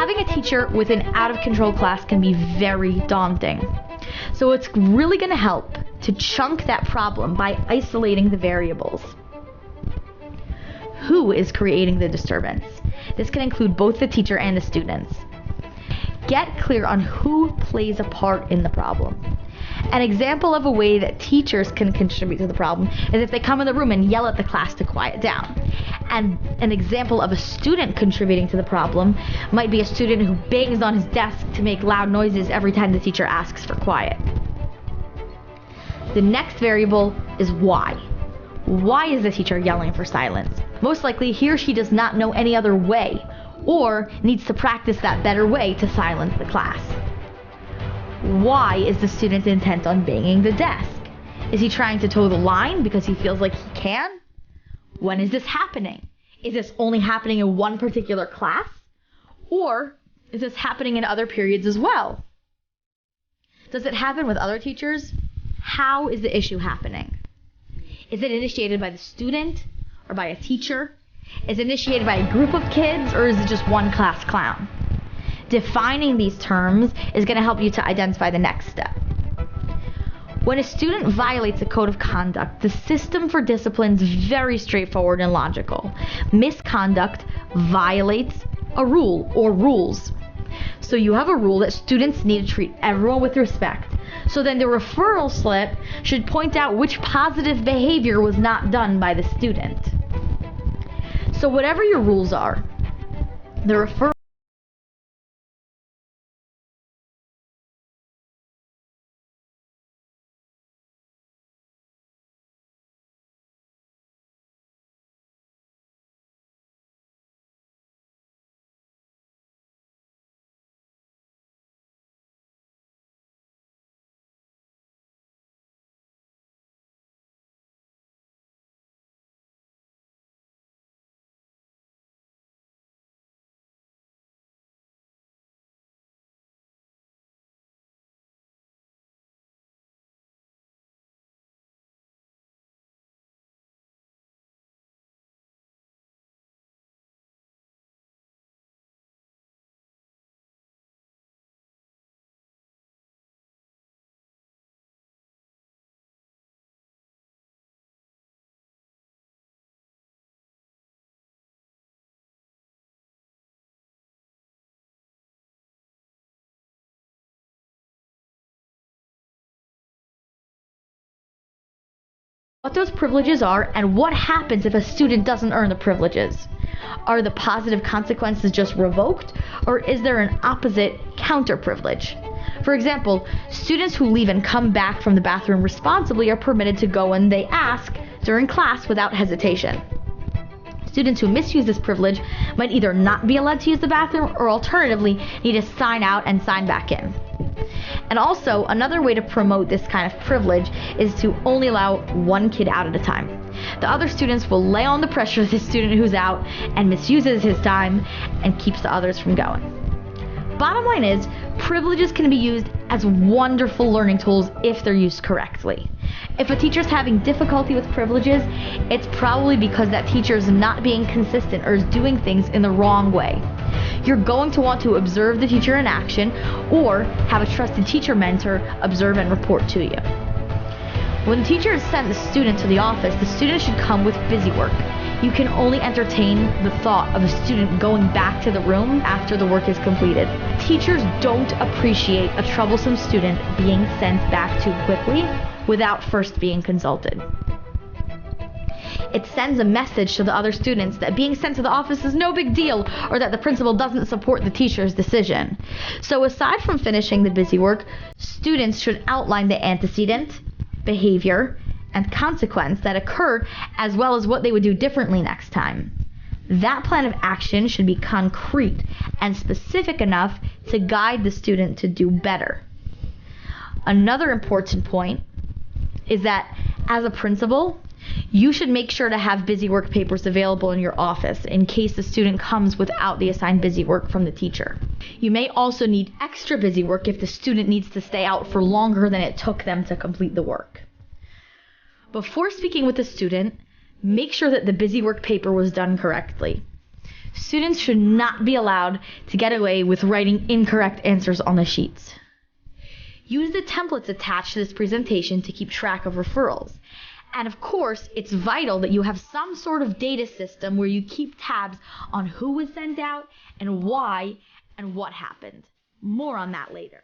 Having a teacher with an out-of-control class can be very daunting. So it's really going to help to chunk that problem by isolating the variables. Who is creating the disturbance? This can include both the teacher and the students. Get clear on who plays a part in the problem. An example of a way that teachers can contribute to the problem is if they come in the room and yell at the class to quiet down. And an example of a student contributing to the problem might be a student who bangs on his desk to make loud noises every time the teacher asks for quiet. The next variable is why. Why is the teacher yelling for silence? Most likely he or she does not know any other way, or needs to practice that better way to silence the class. Why is the student intent on banging the desk? Is he trying to toe the line because he feels like he can? When is this happening? Is this only happening in one particular class? Or is this happening in other periods as well? Does it happen with other teachers? How is the issue happening? Is it initiated by the student or by a teacher? Is it initiated by a group of kids, or is it just one class clown? Defining these terms is going to help you to identify the next step. When a student violates a code of conduct, the system for discipline is very straightforward and logical. Misconduct violates a rule or rules. So you have a rule that students need to treat everyone with respect. So then the referral slip should point out which positive behavior was not done by the student. So whatever your rules are, the referral what those privileges are and what happens if a student doesn't earn the privileges. Are the positive consequences just revoked, or is there an opposite counter privilege? For example, students who leave and come back from the bathroom responsibly are permitted to go when they ask during class without hesitation. Students who misuse this privilege might either not be allowed to use the bathroom or alternatively need to sign out and sign back in. And also, another way to promote this kind of privilege is to only allow one kid out at a time. The other students will lay on the pressure of the student who's out and misuses his time and keeps the others from going. Bottom line is, privileges can be used as wonderful learning tools if they're used correctly. If a teacher's having difficulty with privileges, it's probably because that teacher is not being consistent or is doing things in the wrong way. You're going to want to observe the teacher in action or have a trusted teacher mentor observe and report to you. When the teacher has sent the student to the office, the student should come with busy work. You can only entertain the thought of a student going back to the room after the work is completed. Teachers don't appreciate a troublesome student being sent back too quickly without first being consulted. It sends a message to the other students that being sent to the office is no big deal, or that the principal doesn't support the teacher's decision. So aside from finishing the busy work, students should outline the antecedent, behavior, and consequence that occurred, as well as what they would do differently next time. That plan of action should be concrete and specific enough to guide the student to do better. Another important point is that as a principal, you should make sure to have busy work papers available in your office in case the student comes without the assigned busy work from the teacher. You may also need extra busy work if the student needs to stay out for longer than it took them to complete the work. Before speaking with the student, make sure that the busy work paper was done correctly. Students should not be allowed to get away with writing incorrect answers on the sheets. Use the templates attached to this presentation to keep track of referrals. And of course, it's vital that you have some sort of data system where you keep tabs on who was sent out and why and what happened. More on that later.